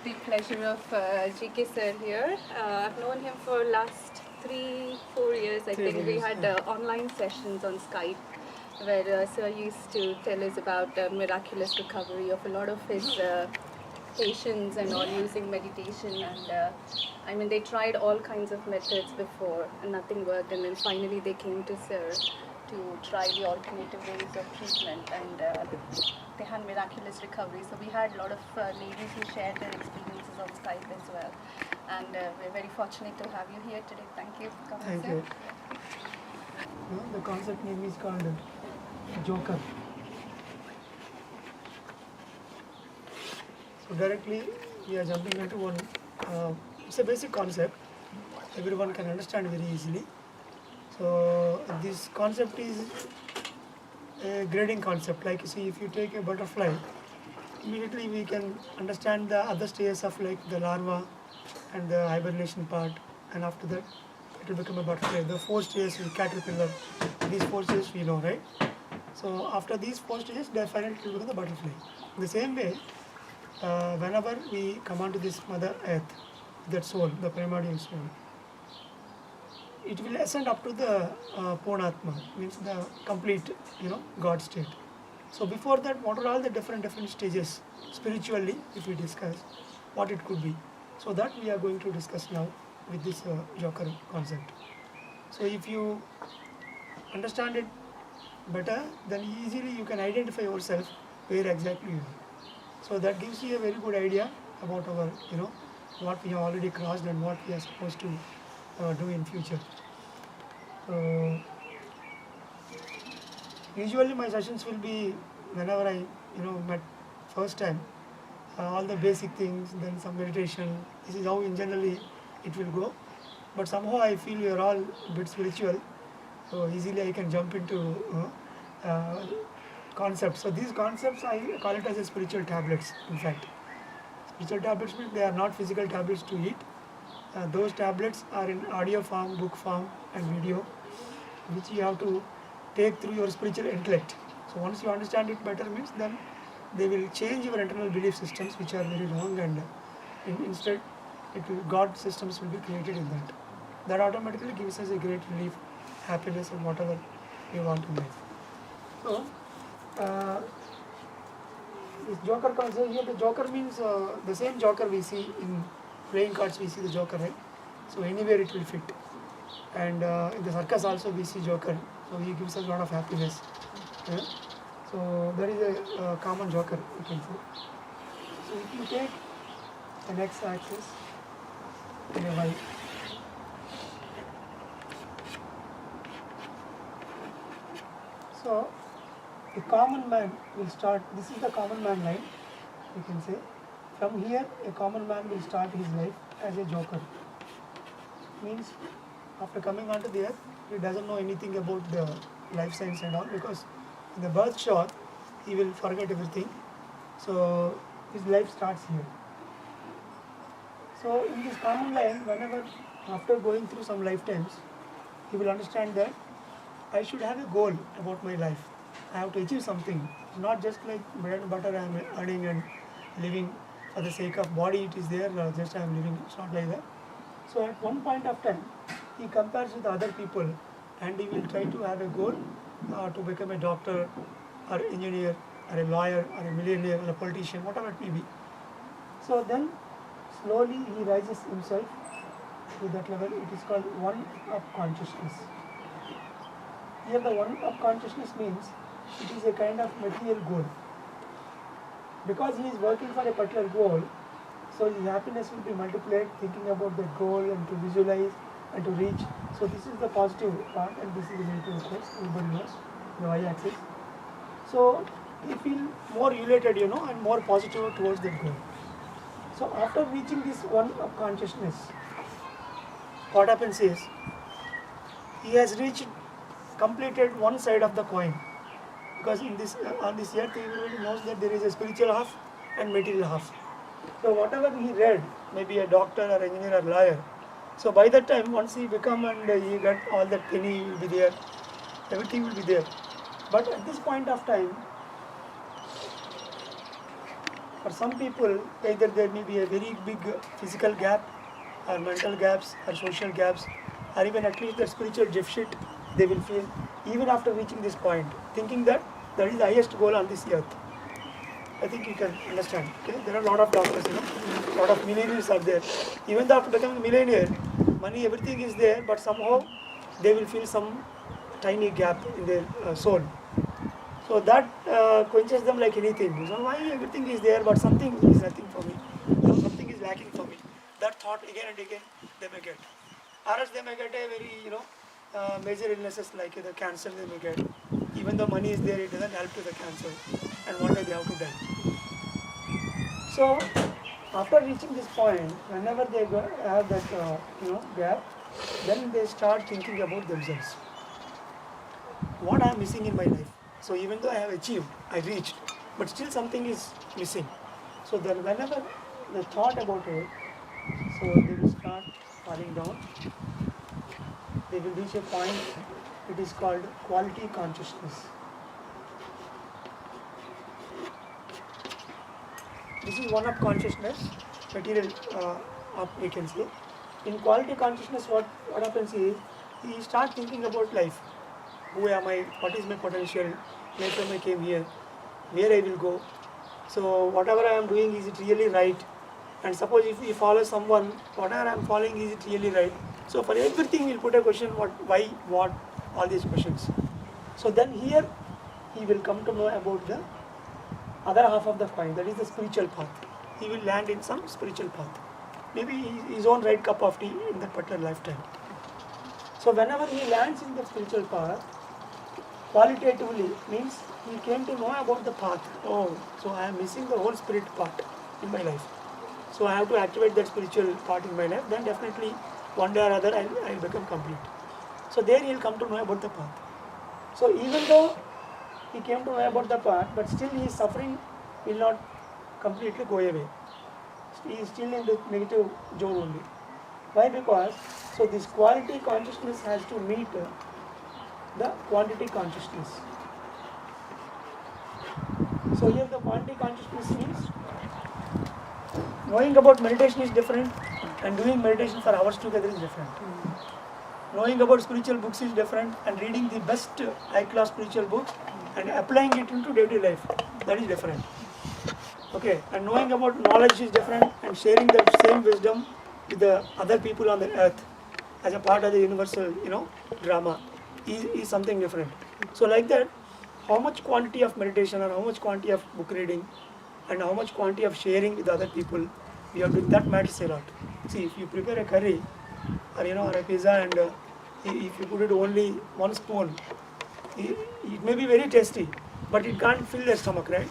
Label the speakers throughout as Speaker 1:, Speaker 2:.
Speaker 1: the pleasure of GK sir here. I've known him for last 3-4 years. I think we had online sessions on Skype where sir used to tell us about miraculous recovery of a lot of his patients and all using meditation. And I mean, they tried all kinds of methods before and nothing worked. And then finally they came to sir to try the alternative ways of treatment, and they had miraculous recovery. So we had a lot of ladies who shared their experiences on Skype as well, and we're very fortunate to have you here today. Thank you for coming.
Speaker 2: Thank you. The concept name is called Joker. So directly we are jumping into one. It's a basic concept. Everyone can understand very easily. So this concept is a grading concept. Like you see, if you take a butterfly, immediately we can understand the other stages of like the larva and the hibernation part, and after that it will become a butterfly. The 4 stages with caterpillar, these 4 stages we know, right? So after these 4 stages, definitely it will become the butterfly. In the same way, whenever we come onto this Mother Earth, that soul, the primordial soul, it will ascend up to the Purnatma, means the complete, God state. So before that, what are all the different stages spiritually, if we discuss what it could be? So that we are going to discuss now with this Joker concept. So if you understand it better, then easily you can identify yourself where exactly you are. So that gives you a very good idea about our, what we have already crossed and what we are supposed to do in future. Usually my sessions will be whenever I met first time, all the basic things, then some meditation. This is how in generally it will go. But somehow I feel we are all a bit spiritual, so easily I can jump into concepts. So these concepts I call it as a spiritual tablets. In fact, spiritual tablets means they are not physical tablets to eat. Those tablets are in audio form, book form and video, which you have to take through your spiritual intellect. So once you understand it better means, then they will change your internal belief systems which are very wrong, and instead God systems will be created in that. That automatically gives us a great relief, happiness and whatever we want in life. So this Joker concept here, the Joker means the same Joker we see in playing cards, we see the Joker, right? So anywhere it will fit. And in the circus also we see Joker, so he gives us a lot of happiness. Yeah? So that is a common Joker, you can say. So if you take an x-axis and a y, so the common man will start, this is the common man line, you can say. From here, a common man will start his life as a Joker. Means after coming onto the earth, he doesn't know anything about the life science and all, because in the birth shot, he will forget everything. So his life starts here. So in this common line, whenever after going through some lifetimes, he will understand that I should have a goal about my life. I have to achieve something, not just like bread and butter I am earning and living for the sake of body it is there, just I am living, it's not like that. So at one point of time, he compares with other people and he will try to have a goal to become a doctor or engineer or a lawyer or a millionaire or a politician, whatever it may be. So then slowly he rises himself to that level. It is called one-up consciousness. Here the one-up consciousness means it is a kind of material goal. Because he is working for a particular goal, so his happiness will be multiplied thinking about that goal and to visualize and to reach. So this is the positive part and this is the negative, of course, everybody knows, the y-axis. So he feels more elated, and more positive towards that goal. So after reaching this one-up consciousness, what happens is, he has completed one side of the coin. Because in this on this earth, everybody knows that there is a spiritual half and material half. So whatever he read, maybe a doctor or engineer or lawyer, so by that time, once he become and he got all that penny will be there, everything will be there. But at this point of time, For some people, either there may be a very big physical gap, or mental gaps, or social gaps, or even at least the spiritual deficit they will feel even after reaching this point, thinking that that is the highest goal on this earth. I think you can understand. Okay? There are a lot of doctors, a lot of millionaires are there. Even though after becoming a millionaire, money, everything is there, but somehow they will feel some tiny gap in their soul. So that quenches them like anything. So why everything is there, but something is nothing for me. Something is lacking for me. That thought again and again they may get. Or else they may get a very, major illnesses like the cancer they may get. Even though money is there, it doesn't help to the cancer. And one day they have to die. So after reaching this point, whenever they have that, gap, then they start thinking about themselves. What I am missing in my life. So even though I have achieved, I reached, but still something is missing. So then whenever they thought about it, so they will start falling down. They will reach a point, it is called quality consciousness. This is one of consciousness, material we can say. In quality consciousness, what happens is, he starts thinking about life. Who am I? What is my potential? Where from I came here? Where I will go? So whatever I am doing, is it really right? And suppose if we follow someone, whatever I am following, is it really right? So for everything we'll put a question, what, why, what, all these questions. So then here he will come to know about the other half of the coin, that is the spiritual path. He will land in some spiritual path. Maybe his own right cup of tea in that particular lifetime. So whenever he lands in the spiritual path, qualitatively means he came to know about the path. Oh, so I am missing the whole spirit part in my life. So I have to activate that spiritual part in my life. Then definitely one day or other I will become complete. So there he will come to know about the path. So even though he came to know about the path, but still his suffering will not completely go away. He is still in the negative zone only. Why? Because so this quality consciousness has to meet the quantity consciousness. So here the quantity consciousness means knowing about meditation is different and doing meditation for hours together is different. Knowing about spiritual books is different and reading the best high-class spiritual books and applying it into daily life, that is different. Okay, and knowing about knowledge is different and sharing that same wisdom with the other people on the earth as a part of the universal, drama is something different. So like that, how much quantity of meditation or how much quantity of book reading and how much quantity of sharing with other people we are doing, that matters a lot. See, if you prepare a curry or or a pizza and if you put it only one spoon, it may be very tasty, but it can't fill the stomach, right?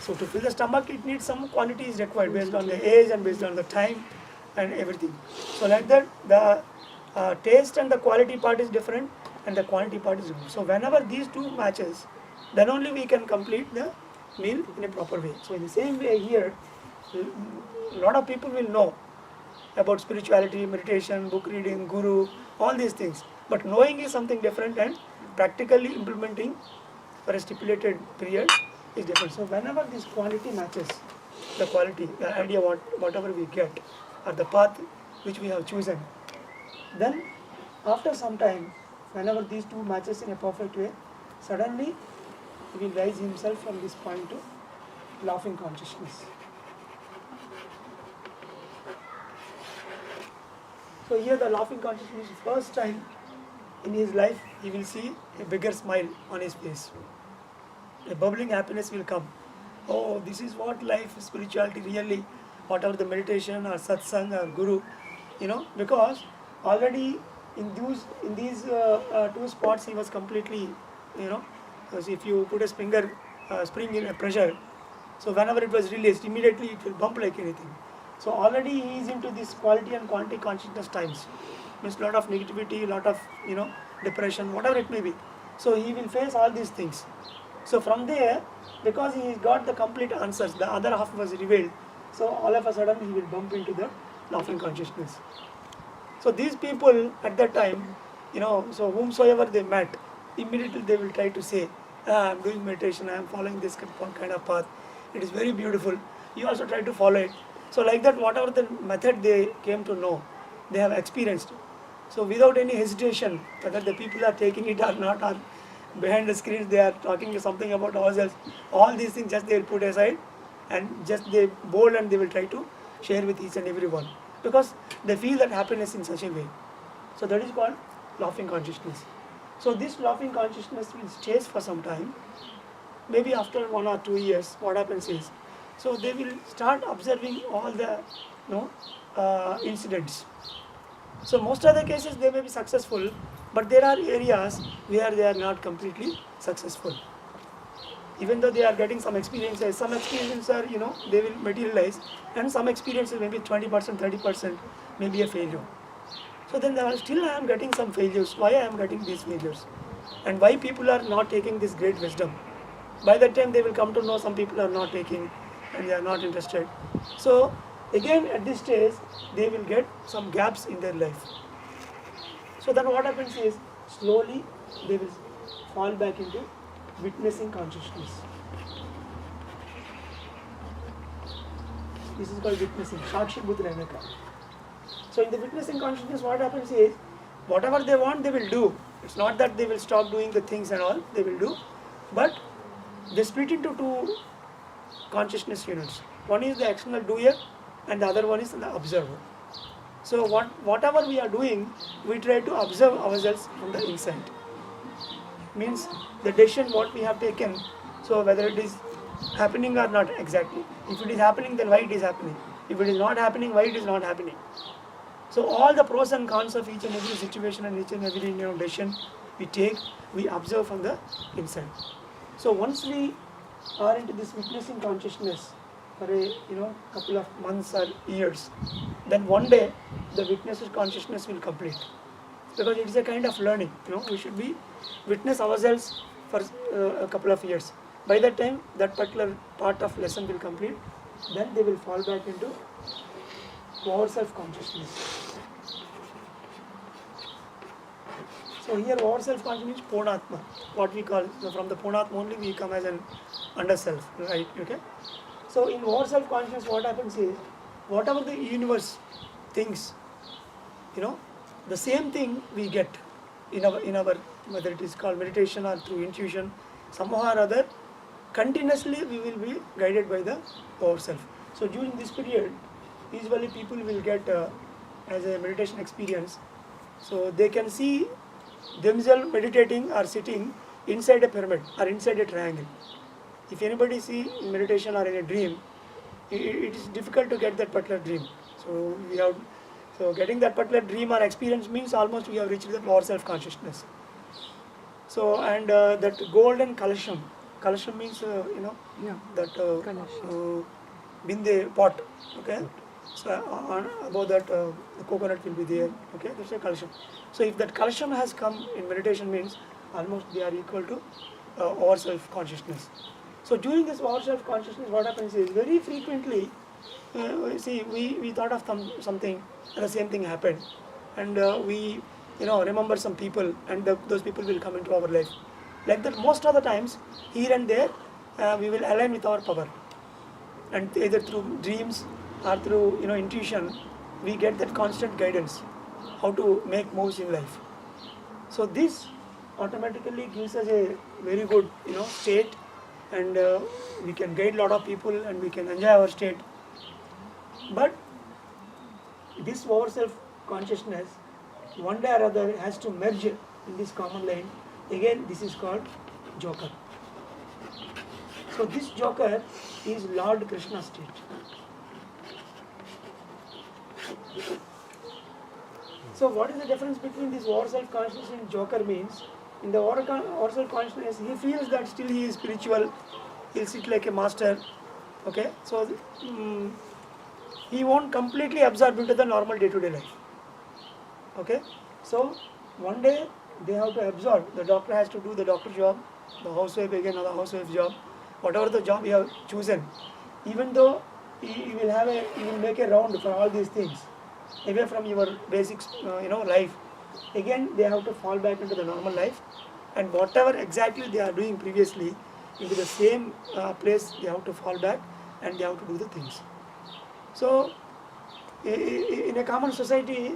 Speaker 2: So to fill the stomach, it needs some quantity is required based on the age and based on the time and everything. So like that, the taste and the quality part is different and the quantity part is different. So whenever these two matches, then only we can complete the meal in a proper way. So in the same way here, a lot of people will know about spirituality, meditation, book reading, guru, all these things. But knowing is something different and practically implementing for a stipulated period is different. So whenever this quality matches the quality, the idea whatever we get or the path which we have chosen, then after some time, whenever these two matches in a perfect way, suddenly he will rise himself from this point to laughing consciousness. So here the laughing consciousness, first time in his life, he will see a bigger smile on his face. A bubbling happiness will come. Oh, this is what life, spirituality really, whatever the meditation or satsang or guru, because already in these two spots he was completely, because if you put a spring in a pressure, so whenever it was released, immediately it will bump like anything. So already he is into this quality and quantity consciousness times. Means lot of negativity, lot of depression, whatever it may be. So he will face all these things. So from there, because he got the complete answers, the other half was revealed. So all of a sudden he will bump into the laughing consciousness. So these people at that time, so whomsoever they met, immediately they will try to say, I am doing meditation, I am following this kind of path. It is very beautiful. you also try to follow it. So like that, whatever the method they came to know, they have experienced. So without any hesitation, whether the people are taking it or not, or behind the screens they are talking something about ourselves, all these things just they will put aside and just they bold and they will try to share with each and every one, because they feel that happiness in such a way. So that is called laughing consciousness. So this laughing consciousness will stay for some time. Maybe after 1 or 2 years, what happens is, so they will start observing all the incidents. So most of the cases they may be successful, but there are areas where they are not completely successful. Even though they are getting some experiences are, they will materialize, and some experiences maybe 20%, 30% may be a failure. So then still I am getting some failures. Why I am getting these failures? And why people are not taking this great wisdom? By that time they will come to know some people are not taking and they are not interested. So again at this stage they will get some gaps in their life. So then what happens is, slowly they will fall back into witnessing consciousness. This is called witnessing, Shakshi Bhut Rehne Ka. So in the witnessing consciousness, what happens is, whatever they want, they will do. It's not that they will stop doing the things and all, they will do. But they split into two consciousness units. One is the external doer and the other one is the observer. So whatever we are doing, we try to observe ourselves from the inside. Means the decision what we have taken, so whether it is happening or not exactly. If it is happening, then why it is happening. If it is not happening, why it is not happening. So all the pros and cons of each and every situation and each and every decision we take, we observe from the inside. So once we are into this witnessing consciousness for a couple of months or years, then one day the witnessing consciousness will complete, because it is a kind of learning. We should be witness ourselves for a couple of years. By that time, that particular part of lesson will complete. Then they will fall back into our self-consciousness. So here our self-consciousness is Purnatma, what we call, so from the Purnatma only we come as an under self, right? Okay. So in our self-consciousness, what happens is, whatever the universe thinks, the same thing we get in our whether it is called meditation or through intuition, somehow or other, continuously we will be guided by the ourself. So during this period, usually people will get as a meditation experience, so they can see themselves meditating or sitting inside a pyramid or inside a triangle. If anybody see in meditation or in a dream, it is difficult to get that particular dream. So getting that particular dream or experience means almost we have reached the pure self-consciousness. So and that golden kalasham means that binde pot, okay. So above that the coconut will be there, okay. That's a kalasham. So if that kalasham has come in meditation, means almost they are equal to our self-consciousness. So during this our self-consciousness, what happens is, very frequently, we thought of something and the same thing happened, and we remember some people, and those people will come into our life. Like that, most of the times, here and there, we will align with our power, and either through dreams or through intuition, we get that constant guidance how to make moves in life. So this automatically gives us a very good state, and we can guide a lot of people and we can enjoy our state. But this our self-consciousness, one day or other, has to merge in this common line. Again, this is called Joker. So this Joker is Lord Krishna state. So what is the difference between this our self-consciousness and Joker means? In the our self-consciousness, he feels that still he is spiritual, he'll sit like a master, okay. So he won't completely absorb into the normal day-to-day life, okay. So one day they have to absorb, the doctor has to do the doctor job, the housewife again another housewife job, whatever the job you have chosen. Even though you will make a round for all these things, away from your basics, life, again they have to fall back into the normal life, and whatever exactly they are doing previously, into the same place they have to fall back, and they have to do the things. So in a common society,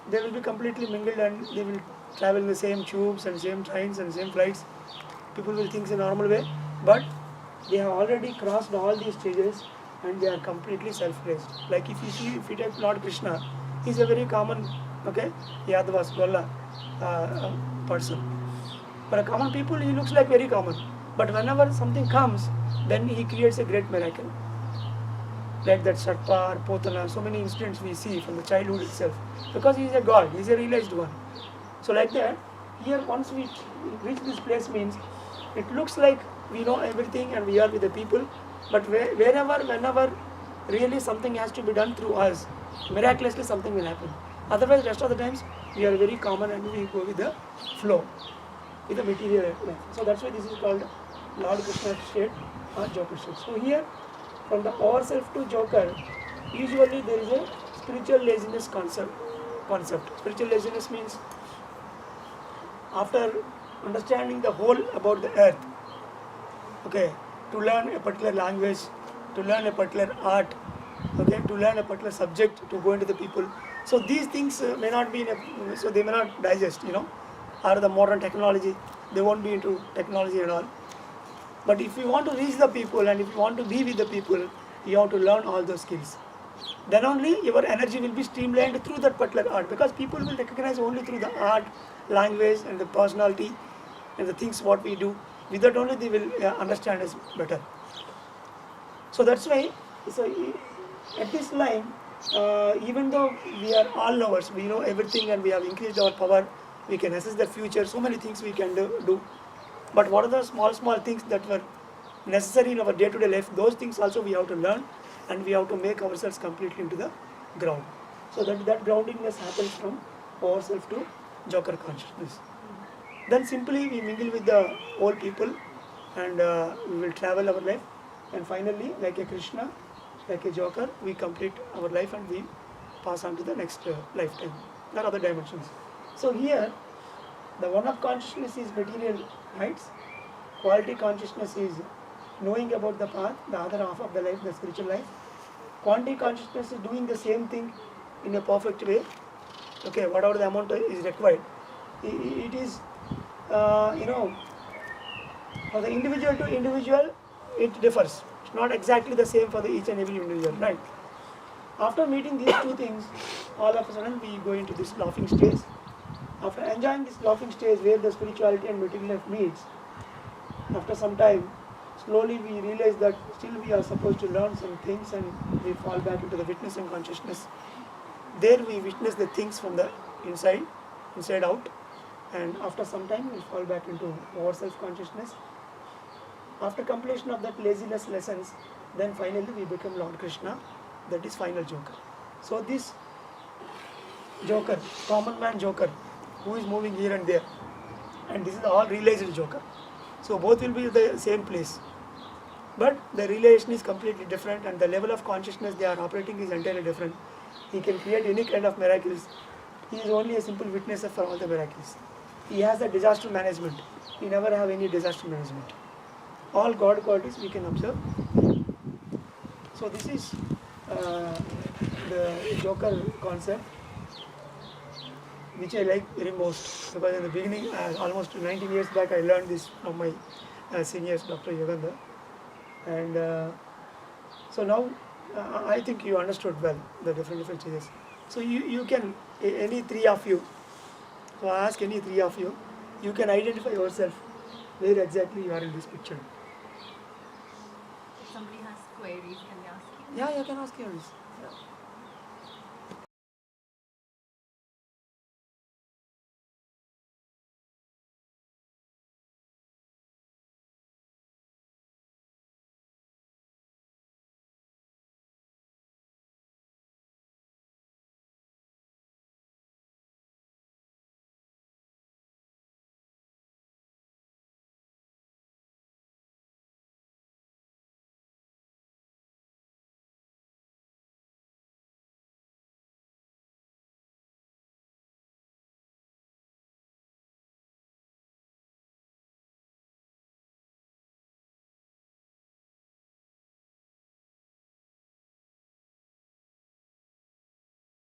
Speaker 2: they will be completely mingled and they will travel in the same tubes and same trains and same flights. People will think in a normal way, but they have already crossed all these stages and they are completely self-raised. Like if you take Lord Krishna, he is a very common, Yadavas, Golla person. For a common people, he looks like very common. But whenever something comes, then he creates a great miracle. Like that Sarpa or Potana, so many incidents we see from the childhood itself. Because he is a god, he is a realized one. So like that, here once we reach this place means, it looks like we know everything and we are with the people, but wherever, whenever really something has to be done through us, miraculously something will happen. Otherwise, rest of the times, we are very common and we go with the flow, with the material life. So that's why this is called Lord Krishna state or Joker state. So here, from the ourself to Joker, usually there is a spiritual laziness concept. Spiritual laziness means after understanding the whole about the earth, to learn a particular language, to learn a particular art, to learn a particular subject, to go into the people. So these things may not be so they may not digest, or the modern technology, they won't be into technology and all. But if you want to reach the people and if you want to be with the people, you have to learn all those skills. Then only your energy will be streamlined through that particular art, because people will recognize only through the art, language and the personality and the things what we do. With that only they will understand us better. So that's why, at this line, even though we are all knowers, we know everything and we have increased our power, we can assess the future, so many things we can do. But what are the small things that were necessary in our day-to-day life, those things also we have to learn and we have to make ourselves completely into the ground. So that groundingness happens from ourselves to Joker consciousness. Then simply we mingle with the whole people and we will travel our life, and finally, like a Krishna, like a Joker, we complete our life and we pass on to the next lifetime. There are other dimensions. So here, the one of consciousness is material heights, quality consciousness is knowing about the path, the other half of the life, the spiritual life. Quantity consciousness is doing the same thing in a perfect way, whatever the amount is required. It is, for the individual to individual, it differs. It's not exactly the same for each and every individual, right? After meeting these two things, all of a sudden we go into this laughing stage. After enjoying this laughing stage where the spirituality and material life meets, after some time, slowly we realize that still we are supposed to learn some things and we fall back into the witness and consciousness. There we witness the things from the inside out, and after some time we fall back into our self-consciousness. After completion of that laziness lessons, then finally we become Lord Krishna, that is final Joker. So this Joker, common man Joker, who is moving here and there, and this is all realized Joker. So both will be the same place, but the realization is completely different and the level of consciousness they are operating is entirely different. He can create any kind of miracles. He is only a simple witnesser for all the miracles. He has a disaster management. He never have any disaster management. All God qualities we can observe. So this is the Joker concept, which I like very most, because in the beginning, almost 19 years back, I learned this from my seniors, Dr. Yoganda, and so now I think you understood well the different changes. So you can, any three of you, so I ask any three of you, you can identify yourself where exactly you are in this picture.
Speaker 1: If somebody has queries, can they ask you?
Speaker 2: Yeah, you can ask yours. Yeah.